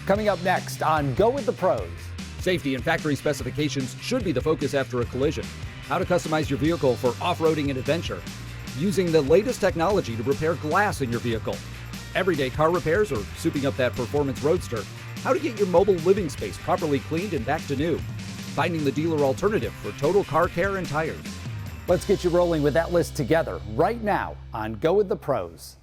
Coming up next on Go with the Pros. Safety and factory specifications should be the focus after a collision. How to customize your vehicle for off-roading and adventure. Using the latest technology to repair glass in your vehicle. Everyday car repairs or souping up that performance roadster. How to get your mobile living space properly cleaned and back to new. Finding the dealer alternative for total car care and tires. Let's get you rolling with that list together right now on Go with the Pros.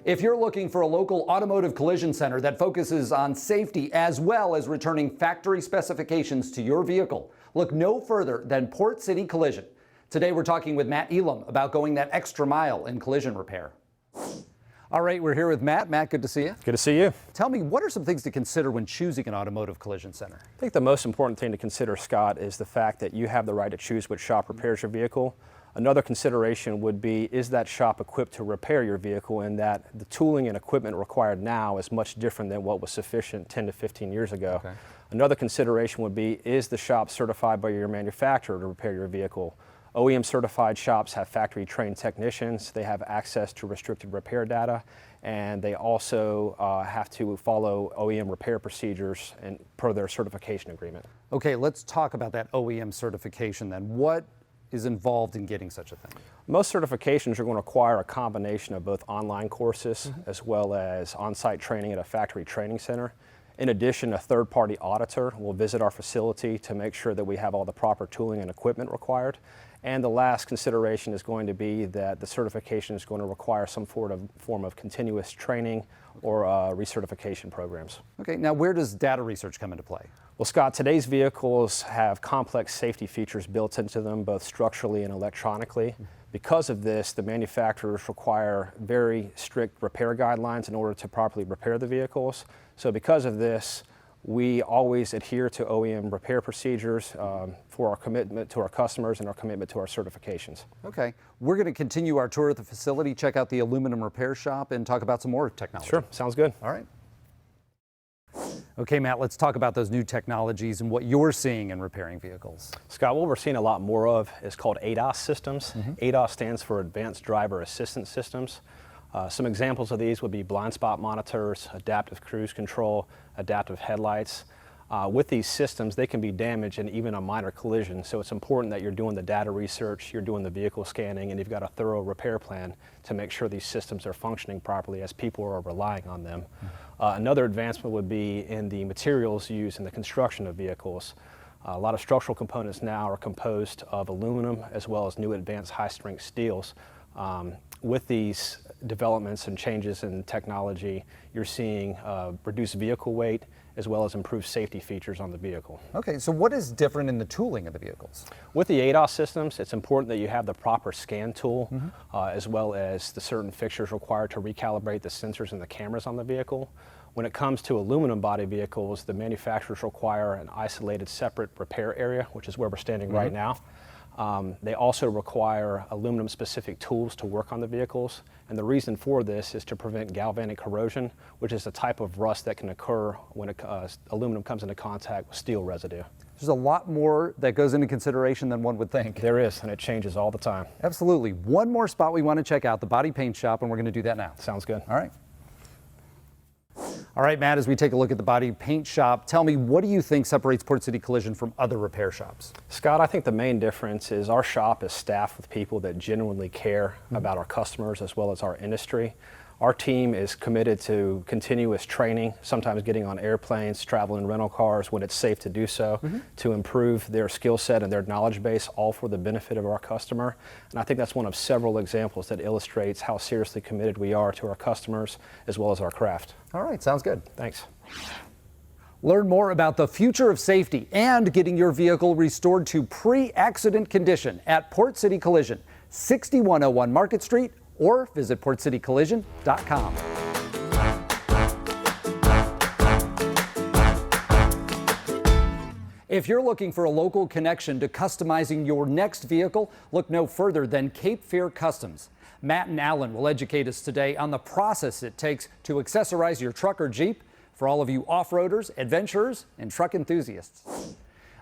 If you're looking for a local automotive collision center that focuses on safety as well as returning factory specifications to your vehicle, look no further than Port City Collision. Today we're talking with Matt Elam about going that extra mile in collision repair. All right, we're here with Matt. Matt, good to see you. Good to see you. Tell me, what are some things to consider when choosing an automotive collision center? I think the most important thing to consider, Scott, is the fact that you have the right to choose which shop repairs your vehicle. Another consideration would be, is that shop equipped to repair your vehicle, in that the tooling and equipment required now is much different than what was sufficient 10 to 15 years ago. Okay. Another consideration would be, is the shop certified by your manufacturer to repair your vehicle? OEM certified shops have factory trained technicians, they have access to restricted repair data, and they also have to follow OEM repair procedures and per their certification agreement. Okay, let's talk about that OEM certification then. What is involved in getting such a thing? Most certifications are going to require a combination of both online courses as well as on-site training at a factory training center. In addition, a third-party auditor will visit our facility to make sure that we have all the proper tooling and equipment required. And the last consideration is going to be that the certification is going to require some form of continuous training or recertification programs. Okay, now where does data research come into play? Well, Scott, today's vehicles have complex safety features built into them, both structurally and electronically. Because of this, the manufacturers require very strict repair guidelines in order to properly repair the vehicles. So because of this, we always adhere to OEM repair procedures for our commitment to our customers and our commitment to our certifications. Okay, we're going to continue our tour of the facility, check out the aluminum repair shop, and talk about some more technology. Sure, sounds good. All right. Okay, Matt, let's talk about those new technologies and what you're seeing in repairing vehicles. Scott, what we're seeing a lot more of is called ADAS systems. ADAS stands for Advanced Driver Assistance Systems. Some examples of these would be blind spot monitors, adaptive cruise control, adaptive headlights. With these systems, they can be damaged in even a minor collision, so it's important that you're doing the data research, you're doing the vehicle scanning, and you've got a thorough repair plan to make sure these systems are functioning properly as people are relying on them. Another advancement would be in the materials used in the construction of vehicles. A lot of structural components now are composed of aluminum as well as new advanced high-strength steels. With these developments and changes in technology, you're seeing reduced vehicle weight as well as improved safety features on the vehicle. Okay, so what is different in the tooling of the vehicles? With the ADAS systems, it's important that you have the proper scan tool as well as the certain fixtures required to recalibrate the sensors and the cameras on the vehicle. When it comes to aluminum body vehicles, the manufacturers require an isolated separate repair area, which is where we're standing right now. They also require aluminum specific tools to work on the vehicles, and the reason for this is to prevent galvanic corrosion, which is a type of rust that can occur when aluminum comes into contact with steel residue. There's a lot more that goes into consideration than one would think. There is, and it changes all the time. Absolutely. One more spot we want to check out, the body paint shop, and we're going to do that now. Sounds good. All right. All right, Matt, as we take a look at the body paint shop, tell me, what do you think separates Port City Collision from other repair shops? Scott, I think the main difference is our shop is staffed with people that genuinely care about our customers as well as our industry. Our team is committed to continuous training, sometimes getting on airplanes, traveling in rental cars when it's safe to do so, to improve their skill set and their knowledge base, all for the benefit of our customer. And I think that's one of several examples that illustrates how seriously committed we are to our customers as well as our craft. All right, sounds good. Thanks. Learn more about the future of safety and getting your vehicle restored to pre-accident condition at Port City Collision. 6101 Market Street, or visit PortCityCollision.com. If you're looking for a local connection to customizing your next vehicle, look no further than Cape Fear Customs. Matt and Alan will educate us today on the process it takes to accessorize your truck or Jeep for all of you off-roaders, adventurers, and truck enthusiasts.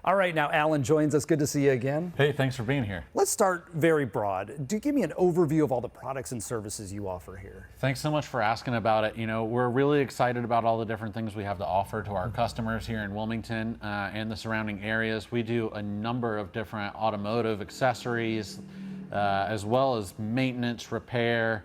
All right, now Alan joins us. Good to see you again. Hey, thanks for being here. Let's start very broad. Do you give me an overview of all the products and services you offer here? Thanks so much for asking about it. You know, we're really excited about all the different things we have to offer to our customers here in Wilmington and the surrounding areas. We do a number of different automotive accessories, as well as maintenance, repair,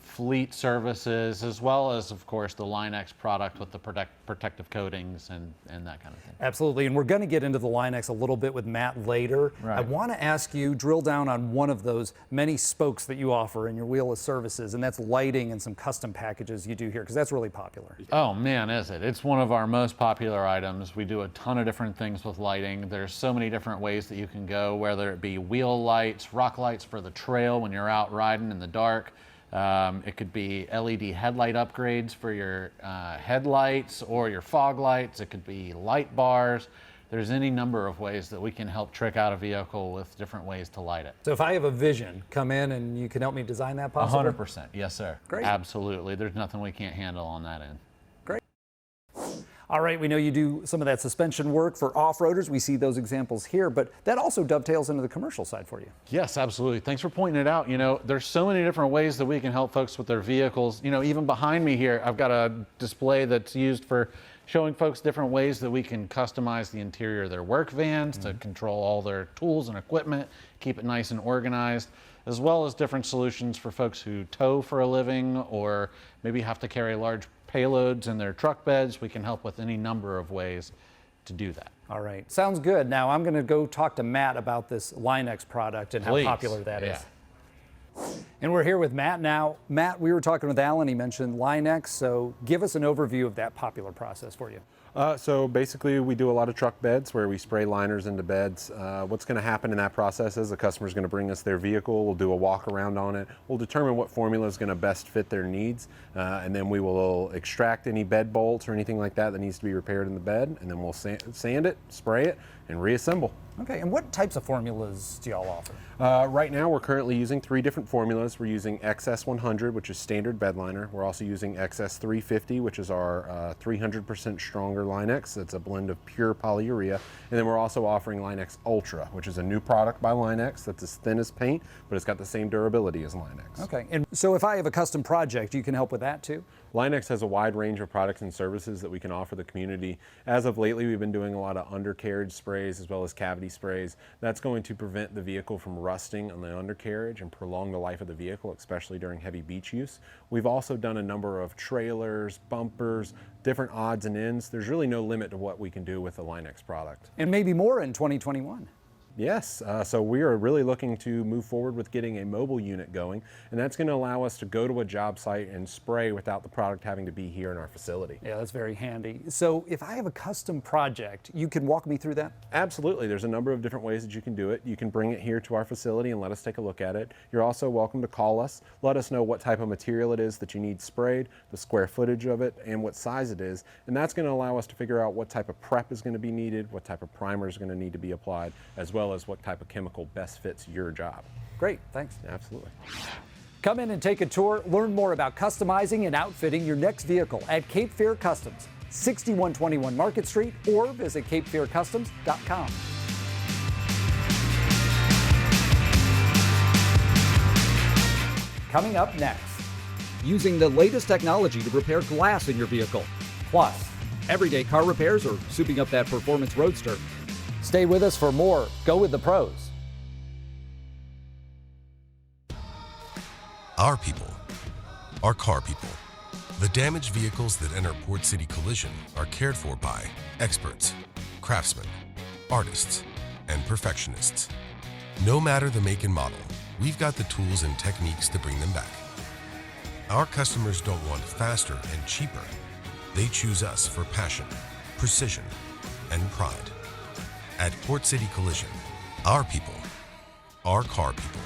fleet services, as well as, of course, the Line-X product with the protective coatings and that kind of thing. Absolutely, and we're going to get into the Line-X a little bit with Matt later. Right. I want to ask you, drill down on one of those many spokes that you offer in your wheel of services, and that's lighting and some custom packages you do here, because that's really popular. Oh man, is it? It's one of our most popular items. We do a ton of different things with lighting. There's so many different ways that you can go, whether it be wheel lights, rock lights for the trail when you're out riding in the dark. It could be LED headlight upgrades for your headlights or your fog lights. It could be light bars. There's any number of ways that we can help trick out a vehicle with different ways to light it. So if I have a vision, come in and you can help me design that possibly? 100%, yes sir. Great. Absolutely, there's nothing we can't handle on that end. Great. All right, we know you do some of that suspension work for off-roaders. We see those examples here, but that also dovetails into the commercial side for you. Yes, absolutely. Thanks for pointing it out. You know, there's so many different ways that we can help folks with their vehicles. You know, even behind me here, I've got a display that's used for showing folks different ways that we can customize the interior of their work vans to control all their tools and equipment, keep it nice and organized, as well as different solutions for folks who tow for a living or maybe have to carry large payloads in their truck beds. We can help with any number of ways to do that. All right, sounds good. Now I'm going to go talk to Matt about this Line-X product and Please. how popular that Yeah. is. And we're here with Matt now. Matt, we were talking with Alan. He mentioned Line-X, so give us an overview of that popular process for you. So basically we do a lot of truck beds where we spray liners into beds. What's going to happen in that process is the customer is going to bring us their vehicle, we'll do a walk around on it, we'll determine what formula is going to best fit their needs, and then we will extract any bed bolts or anything like that that needs to be repaired in the bed, and then we'll sand it, spray it, and reassemble. Okay, and what types of formulas do y'all offer? Right now we're currently using 3 different formulas. We're using XS100, which is standard bed liner. We're also using XS350, which is our 300% stronger Line-X. It's a blend of pure polyurea. And then we're also offering Line-X Ultra, which is a new product by Line-X that's as thin as paint, but it's got the same durability as Line-X. Okay, and so if I have a custom project, you can help with that too? Line-X has a wide range of products and services that we can offer the community. As of lately, we've been doing a lot of undercarriage sprays as well as cavity sprays. That's going to prevent the vehicle from rusting on the undercarriage and prolong the life of the vehicle, especially during heavy beach use. We've also done a number of trailers, bumpers, different odds and ends. There's really no limit to what we can do with the Line-X product. And maybe more in 2021. Yes, so we are really looking to move forward with getting a mobile unit going, and that's going to allow us to go to a job site and spray without the product having to be here in our facility. Yeah, that's very handy. So if I have a custom project, you can walk me through that? Absolutely. There's a number of different ways that you can do it. You can bring it here to our facility and let us take a look at it. You're also welcome to call us. Let us know what type of material it is that you need sprayed, the square footage of it, and what size it is. And that's going to allow us to figure out what type of prep is going to be needed, what type of primer is going to need to be applied, as well as what type of chemical best fits your job. Great, thanks. Absolutely. Come in and take a tour. Learn more about customizing and outfitting your next vehicle at Cape Fear Customs, 6121 Market Street, or visit CapeFearCustoms.com. Coming up next. Using the latest technology to repair glass in your vehicle. Plus, Everyday car repairs or souping up that performance roadster. stay with us for more Go with the Pros. Our people, our car people. The damaged vehicles that enter Port City Collision are cared for by experts, craftsmen, artists, and perfectionists. No matter the make and model, we've got the tools and techniques to bring them back. Our customers don't want faster and cheaper. They choose us for passion, precision, and pride. At Port City Collision, our people, our car people.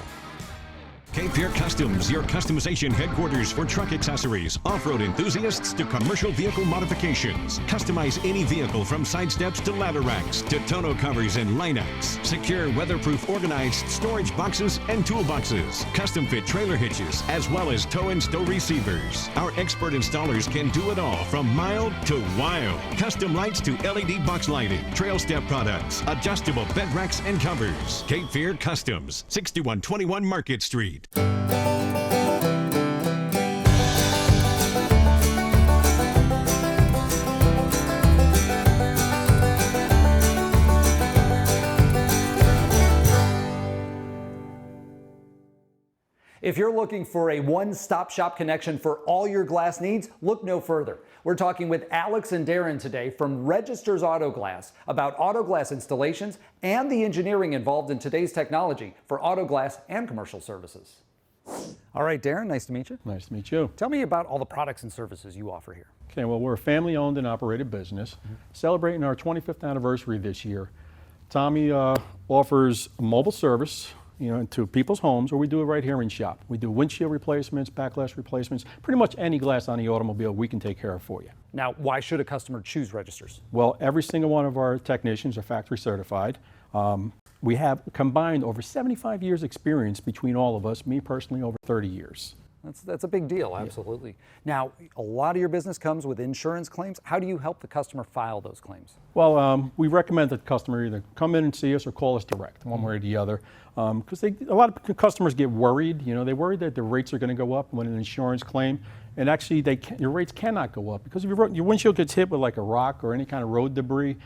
Cape Fear Customs, your customization headquarters for truck accessories, off-road enthusiasts to commercial vehicle modifications. Customize any vehicle from side steps to ladder racks to tonneau covers and lineouts. Secure, weatherproof, organized storage boxes and toolboxes. Custom fit trailer hitches, as well as tow and stow receivers. Our expert installers can do it all from mild to wild. Custom lights to LED box lighting, trail step products, adjustable bed racks and covers. Cape Fear Customs, 6121 Market Street. If you're looking for a one-stop shop connection for all your glass needs, look no further. We're talking with Alex and Darren today from Registers Auto Glass about auto glass installations and the engineering involved in today's technology for auto glass and commercial services. All right, Darren, nice to meet you. Nice to meet you. Tell me about all the products and services you offer here. Okay, well, we're a family-owned and operated business, celebrating our 25th anniversary this year. Tommy offers a mobile service, to people's homes, or we do it right here in shop. We do windshield replacements, backlash replacements, pretty much any glass on the automobile we can take care of for you. Now, why should a customer choose Registers? Well, every single one of our technicians are factory certified. We have combined over 75 years experience between all of us, me personally over 30 years. That's a big deal, absolutely. Now, a lot of your business comes with insurance claims. How do you help the customer file those claims? Well, we recommend that the customer either come in and see us or call us direct, one way or the other. Because a lot of customers get worried. They worry that the rates are going to go up when an insurance claim. And actually, your rates cannot go up because if your windshield gets hit with like a rock or any kind of road debris,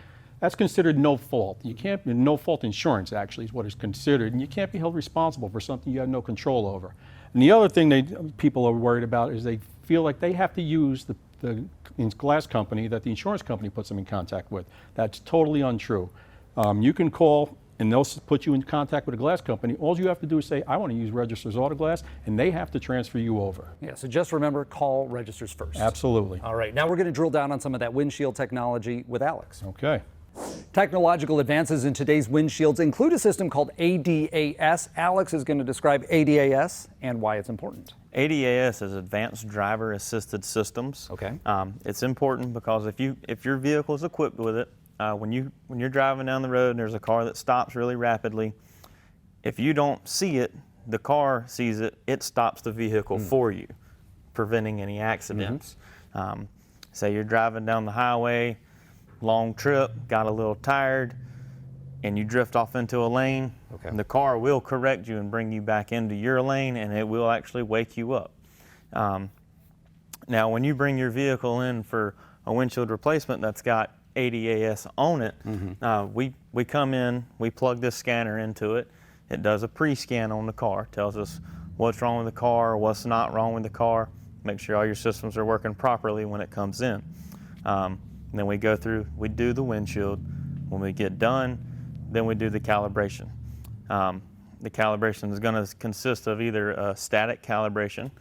that's considered no fault. No fault insurance actually is what is considered, and you can't be held responsible for something you have no control over. And the other thing people are worried about is they feel like they have to use the glass company that the insurance company puts them in contact with. That's totally untrue. You can call and they'll put you in contact with a glass company. All you have to do is say, I want to use Registers Auto Glass, and they have to transfer you over. Yeah, so just remember, call Registers first. Absolutely. All right, now we're going to drill down on some of that windshield technology with Alex. Okay. Technological advances in today's windshields include a system called ADAS. Alex is going to describe ADAS and why it's important. ADAS is Advanced Driver Assisted Systems. Okay. It's important because if your vehicle is equipped with it, when you're driving down the road and there's a car that stops really rapidly, if you don't see it, the car sees it, it stops the vehicle for you, preventing any accidents. Say you're driving down the highway, long trip, got a little tired, and you drift off into a lane, the car will correct you and bring you back into your lane, and it will actually wake you up. Now, when you bring your vehicle in for a windshield replacement that's got ADAS on it, we come in, we plug this scanner into it. It does a pre-scan on the car, tells us what's wrong with the car, what's not wrong with the car, make sure all your systems are working properly when it comes in. Then we go through, we do the windshield. When we get done, then we do the calibration. The calibration is going to consist of either a static calibration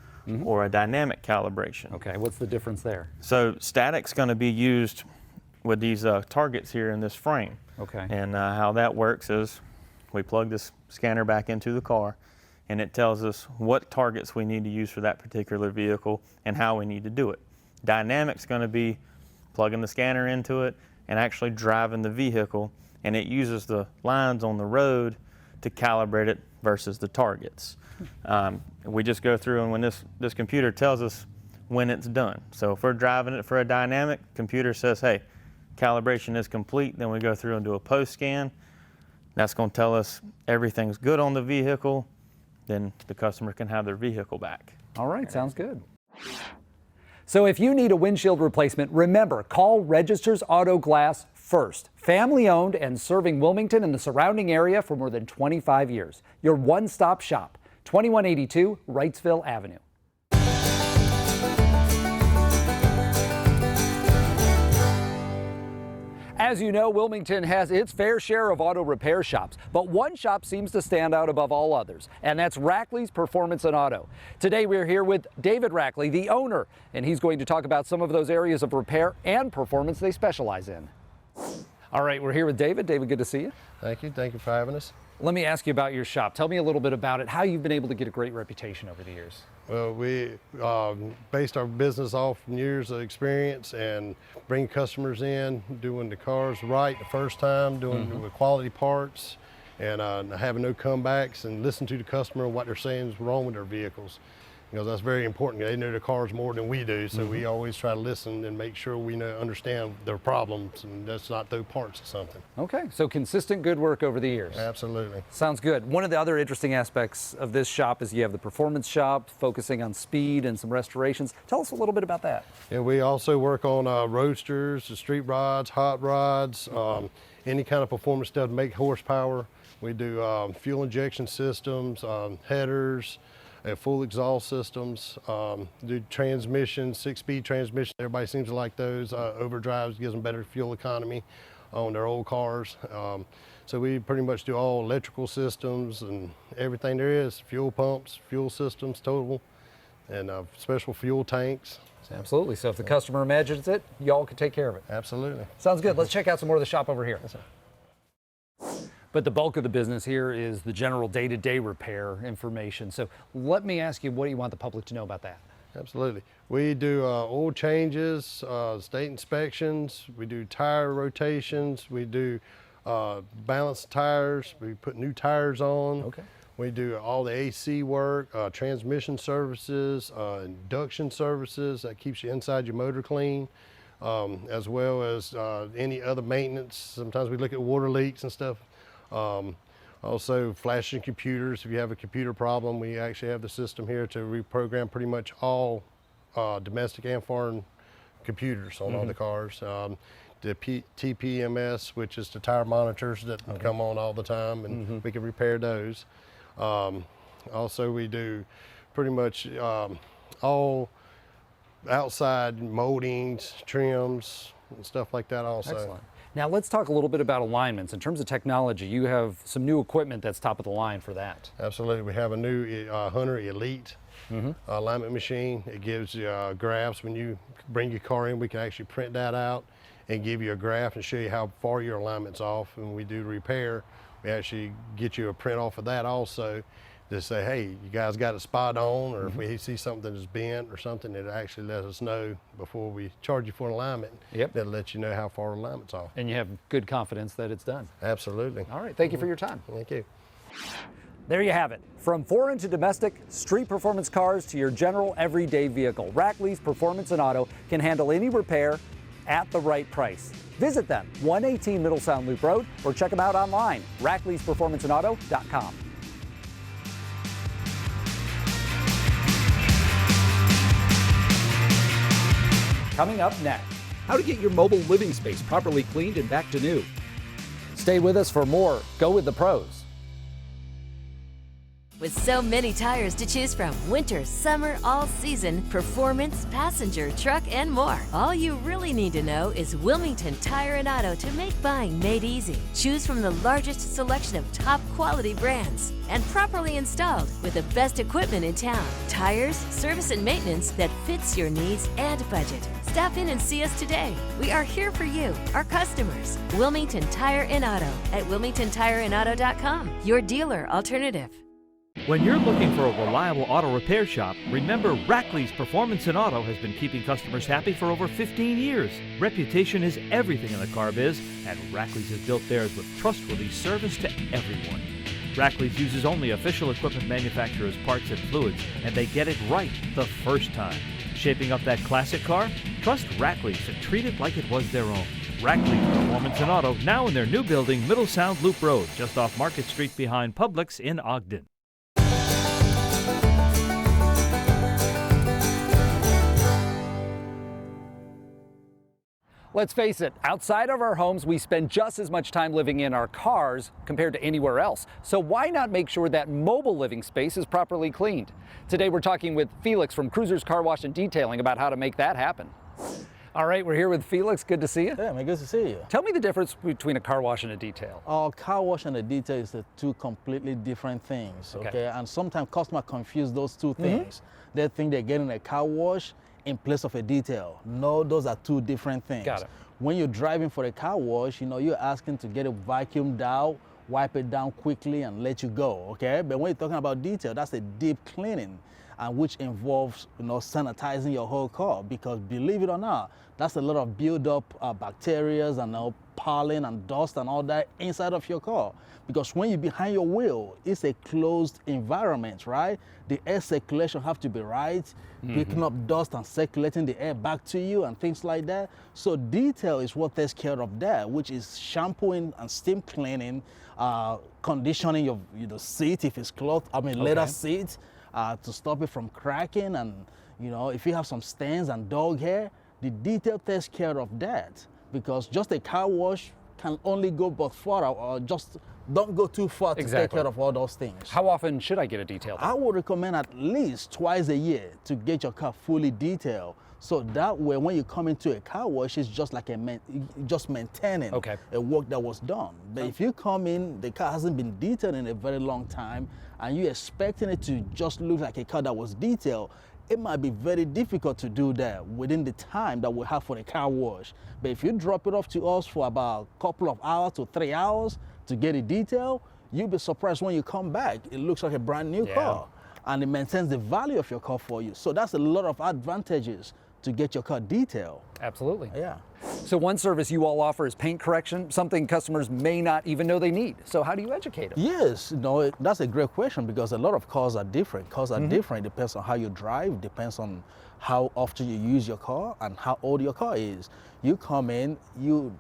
or a dynamic calibration. Okay, what's the difference there? So static's going to be used with these targets here in this frame. Okay. And how that works is we plug this scanner back into the car, and it tells us what targets we need to use for that particular vehicle and how we need to do it. Dynamic's going to be plugging the scanner into it and actually driving the vehicle, and it uses the lines on the road to calibrate it versus the targets. We just go through, and when this computer tells us when it's done. So if we're driving it for a dynamic, computer says, hey, calibration is complete, then we go through and do a post scan. That's going to tell us everything's good on the vehicle, then the customer can have their vehicle back. All right, sounds good. So if you need a windshield replacement, remember, call Registers Auto Glass first. Family owned and serving Wilmington and the surrounding area for more than 25 years. Your one-stop shop, 2182 Wrightsville Avenue. As you know, Wilmington has its fair share of auto repair shops, but one shop seems to stand out above all others, and that's Rackley's Performance and Auto. Today we're here with David Rackley, the owner, and he's going to talk about some of those areas of repair and performance they specialize in. All right, we're here with David. David, good to see you. Thank you for having us. Let me ask you about your shop. Tell me a little bit about it, how you've been able to get a great reputation over the years. Well, we based our business off years of experience and bring customers in, doing the cars right the first time, doing with quality parts, and having no comebacks, and listen to the customer and what they're saying is wrong with their vehicles. Because that's very important. They know the cars more than we do, so we always try to listen and make sure we understand their problems and just not throw parts at something. Okay, so consistent good work over the years. Absolutely. Sounds good. One of the other interesting aspects of this shop is you have the performance shop focusing on speed and some restorations. Tell us a little bit about that. Yeah, we also work on roadsters, the street rods, hot rods, any kind of performance stuff to make horsepower. We do fuel injection systems, headers, full exhaust systems, do transmissions, 6-speed transmissions. Everybody seems to like those. Overdrives gives them better fuel economy on their old cars. So we pretty much do all electrical systems and everything there is, fuel pumps, fuel systems total, and special fuel tanks. Absolutely. So if the customer imagines it, y'all can take care of it. Absolutely. Sounds good. Let's check out some more of the shop over here. Yes, sir. But the bulk of the business here is the general day-to-day repair information. So let me ask you, what do you want the public to know about that? Absolutely. We do oil changes, state inspections, we do tire rotations, we do balanced tires, we put new tires on. Okay. We do all the AC work, transmission services, induction services that keeps you inside your motor clean, as well as any other maintenance. Sometimes we look at water leaks and stuff. Also flashing computers. If you have a computer problem, we actually have the system here to reprogram pretty much all domestic and foreign computers on all the cars. The TPMS, which is the tire monitors that come on all the time, and we can repair those. Also, we do pretty much all outside moldings, trims, and stuff like that also. Excellent. Now let's talk a little bit about alignments. In terms of technology, you have some new equipment that's top of the line for that. Absolutely. We have a new Hunter Elite alignment machine. It gives you graphs. When you bring your car in, we can actually print that out and give you a graph and show you how far your alignment's off. And when we do repair, we actually get you a print off of that also to say, hey, you guys got it spot on, or if we see something that's bent or something, it actually lets us know before we charge you for an alignment. Yep. That'll let you know how far alignment's off. And you have good confidence that it's done. Absolutely. All right, thank you for your time. Thank you. There you have it. From foreign to domestic, street performance cars to your general everyday vehicle, Rackley's Performance and Auto can handle any repair at the right price. Visit them, 118 Middle Sound Loop Road, or check them out online, Rackley'sPerformanceandAuto.com. Coming up next, How to get your mobile living space properly cleaned and back to new. stay with us for more Go With the Pros. With so many tires to choose from, winter, summer, all season, performance, passenger, truck, and more. All you really need to know is Wilmington Tire and Auto to make buying made easy. Choose from the largest selection of top quality brands and properly installed with the best equipment in town. Tires, service, and maintenance that fits your needs and budget. Stop in and see us today. We are here for you, our customers. Wilmington Tire and Auto at WilmingtonTireandAuto.com, your dealer alternative. When you're looking for a reliable auto repair shop, remember Rackley's Performance and Auto has been keeping customers happy for over 15 years. Reputation is everything in the car biz, and Rackley's has built theirs with trustworthy service to everyone. Rackley's uses only official equipment manufacturers' parts and fluids, and they get it right the first time. Shaping up that classic car? Trust Rackley's to treat it like it was their own. Rackley's Performance and Auto, now in their new building, Middle Sound Loop Road, just off Market Street behind Publix in Ogden. Let's face it, outside of our homes, we spend just as much time living in our cars compared to anywhere else. So why not make sure that mobile living space is properly cleaned? Today we're talking with Felix from Cruisers Car Wash and Detailing about how to make that happen. All right, we're here with Felix. Good to see you. Yeah, man, good to see you. Tell me the difference between a car wash and a detail. Car wash and a detail is two completely different things, okay? And sometimes customers confuse those two things. They think they're getting a car wash in place of a detail. No, those are two different things. Got it. When you're driving for a car wash, you know, you're asking to get it vacuumed out wipe it down quickly and let you go, okay? But when you're talking about detail, that's a deep cleaning, which involves, sanitizing your whole car, because believe it or not, that's a lot of build-up bacteria and pollen and dust and all that inside of your car. Because when you're behind your wheel, it's a closed environment, right? The air circulation have to be right, picking up dust and circulating the air back to you and things like that. So detail is what takes care of that, which is shampooing and steam cleaning, conditioning your seat if it's leather seat, to stop it from cracking, and if you have some stains and dog hair, the detail takes care of that, because just a car wash can only go but far, or just don't go too far to take care of all those things. How often should I get a detail done? I would recommend at least twice a year to get your car fully detailed. So that way, when you come into a car wash, it's just like just maintaining a work that was done. But if you come in, the car hasn't been detailed in a very long time, and you're expecting it to just look like a car that was detailed, it might be very difficult to do that within the time that we have for the car wash. But if you drop it off to us for about a couple of hours to 3 hours to get it detailed, you'll be surprised when you come back. It looks like a brand new car, and it maintains the value of your car for you. So that's a lot of advantages to get your car detailed. Absolutely. Yeah. So one service you all offer is paint correction, something customers may not even know they need. So how do you educate them? Yes, that's a great question, because a lot of cars are different. Cars are different. It depends on how you drive, depends on how often you use your car and how old your car is. You come in, you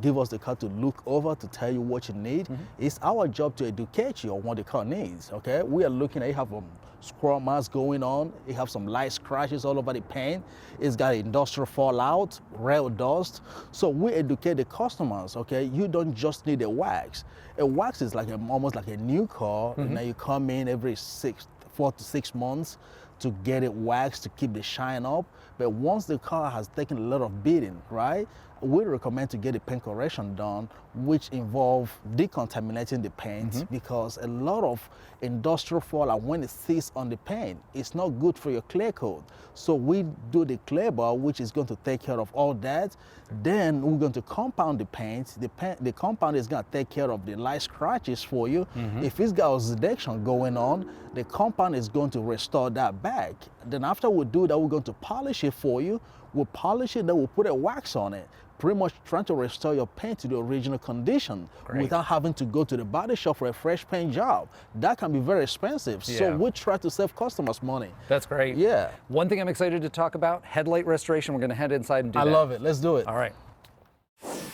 give us the car to look over, to tell you what you need. It's our job to educate you on what the car needs, okay? We are looking at, you have squirrel marks going on, you have some light scratches all over the paint, it's got industrial fallout, rail dust. So we educate the customers, okay? You don't just need a wax. A wax is like almost like a new car, and then you come in every 4 to 6 months to get it waxed to keep the shine up. But once the car has taken a lot of beating, right, we recommend to get a paint correction done, which involve decontaminating the paint, because a lot of industrial fallout, when it sits on the paint, it's not good for your clear coat. So we do the clear bar, which is going to take care of all that. Then we're going to compound the paint. The compound is going to take care of the light scratches for you. If it's got oxidation going on, the compound is going to restore that back. Then after we do that, we're going to polish it for you. We'll polish it, then we'll put a wax on it, pretty much trying to restore your paint to the original condition without having to go to the body shop for a fresh paint job. That can be very expensive. So we try to save customers money. That's great. Yeah. One thing I'm excited to talk about, headlight restoration. We're going to head inside and do that. I love it. Let's do it. All right.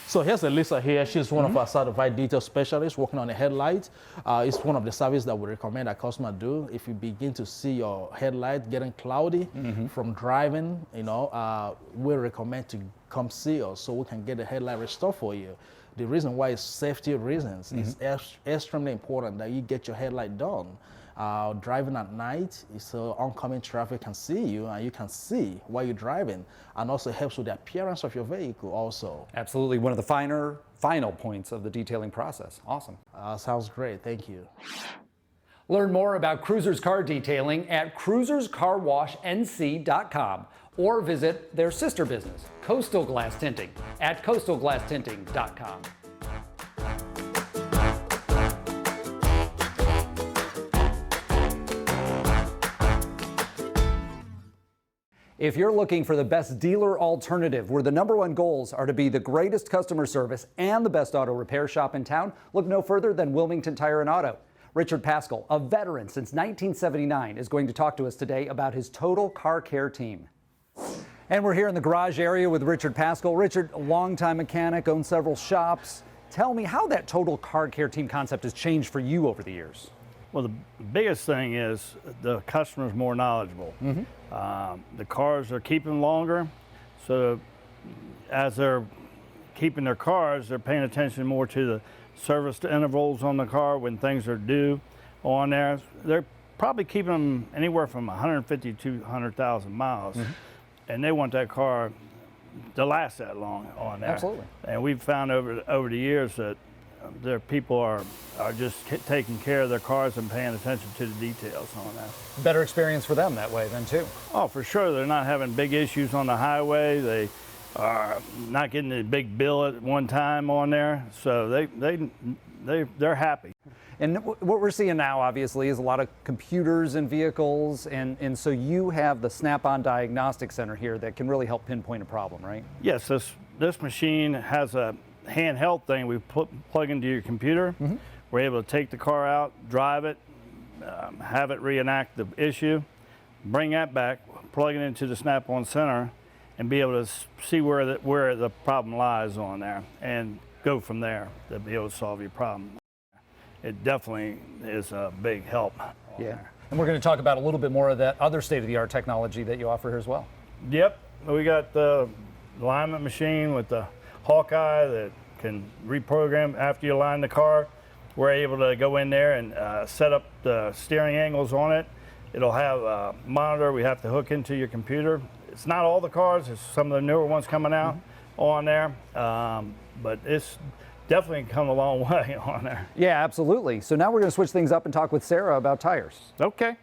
So here's Elisa here. She's one of our certified detail specialists working on the headlight. It's one of the services that we recommend that customers do. If you begin to see your headlight getting cloudy from driving, we recommend to come see us so we can get the headlight restored for you. The reason why is safety reasons. It's extremely important that you get your headlight done. Driving at night, so oncoming traffic can see you and you can see while you're driving, and also helps with the appearance of your vehicle also. Absolutely. One of the final points of the detailing process. Awesome. Sounds great. Thank you. Learn more about Cruisers Car Detailing at cruiserscarwashnc.com or visit their sister business, Coastal Glass Tinting, at coastalglasstinting.com. If you're looking for the best dealer alternative, where the #1 goals are to be the greatest customer service and the best auto repair shop in town, look no further than Wilmington Tire and Auto. Richard Pascal, a veteran since 1979, is going to talk to us today about his Total Car Care team. And we're here in the garage area with Richard Pascal. Richard, a longtime mechanic, owns several shops. Tell me how that Total Car Care team concept has changed for you over the years. Well, the biggest thing is the customer's more knowledgeable. The cars are keeping longer, so as they're keeping their cars, they're paying attention more to the service intervals on the car when things are due on there. They're probably keeping them anywhere from 150 to 200,000 miles, and they want that car to last that long on there. Absolutely. And we've found over the years that their people are just taking care of their cars and paying attention to the details on that. Better experience for them that way then too. Oh, for sure. They're not having big issues on the highway. They are not getting a big bill at one time on there. So they they're happy. And what we're seeing now, obviously, is a lot of computers in vehicles, and so you have the Snap-on Diagnostic Center here that can really help pinpoint a problem, right? Yes, this machine has a handheld thing we plug into your computer. We're able to take the car out, drive it, have it reenact the issue, bring that back, plug it into the Snap-on Center, and be able to see where the problem lies on there, and go from there to be able to solve your problem. It definitely is a big help. Yeah. And we're going to talk about a little bit more of that other state-of-the-art technology that you offer here as well. Yep, we got the alignment machine with the Hawkeye that can reprogram after you align the car. We're able to go in there and set up the steering angles on it. It'll have a monitor we have to hook into your computer. It's not all the cars, it's some of the newer ones coming out on there, but it's definitely come a long way on there. Yeah, absolutely. So now we're going to switch things up and talk with Sarah about tires. Okay.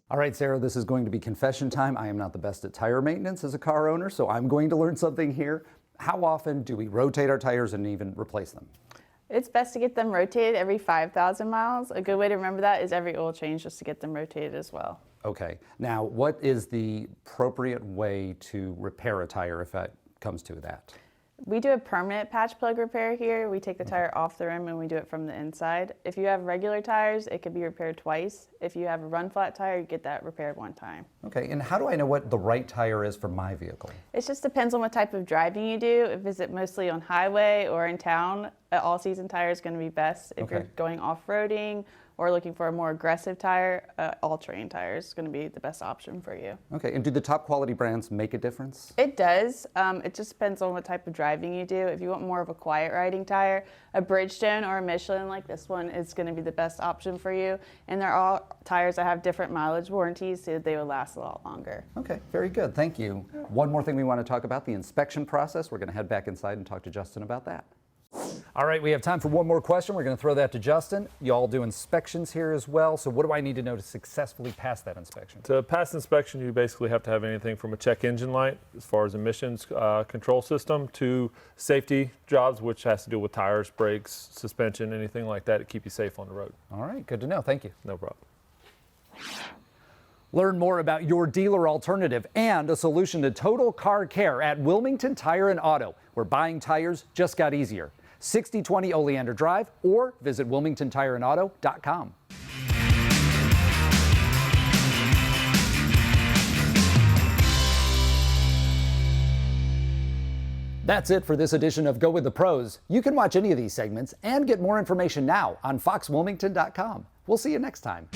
All right, Sarah, this is going to be confession time. I am not the best at tire maintenance as a car owner, so I'm going to learn something here. How often do we rotate our tires and even replace them? It's best to get them rotated every 5,000 miles. A good way to remember that is every oil change, just to get them rotated as well. Okay. Now, what is the appropriate way to repair a tire if it comes to that? We do a permanent patch plug repair here. We take the tire off the rim and we do it from the inside. If you have regular tires, it could be repaired twice. If you have a run flat tire, you get that repaired one time. Okay, and how do I know what the right tire is for my vehicle? It just depends on what type of driving you do. If it's mostly on highway or in town, an all-season tire is going to be best. If you're going off-roading or looking for a more aggressive tire, all-terrain tire is going to be the best option for you. Okay, and do the top quality brands make a difference? It does. It just depends on what type of driving you do. If you want more of a quiet riding tire, a Bridgestone or a Michelin like this one is going to be the best option for you. And they're all tires that have different mileage warranties, so they will last a lot longer. Okay, very good. Thank you. One more thing we want to talk about, the inspection process. We're going to head back inside and talk to Justin about that. All right, we have time for one more question. We're going to throw that to Justin. You all do inspections here as well, so what do I need to know to successfully pass that inspection? To pass inspection, you basically have to have anything from a check engine light, as far as emissions control system, to safety jobs, which has to do with tires, brakes, suspension, anything like that to keep you safe on the road. All right, good to know. Thank you. No problem. Learn more about your dealer alternative and a solution to total car care at Wilmington Tire and Auto, where buying tires just got easier. 6020 Oleander Drive, or visit WilmingtonTireandAuto.com. That's it for this edition of Go With The Pros. You can watch any of these segments and get more information now on FoxWilmington.com. We'll see you next time.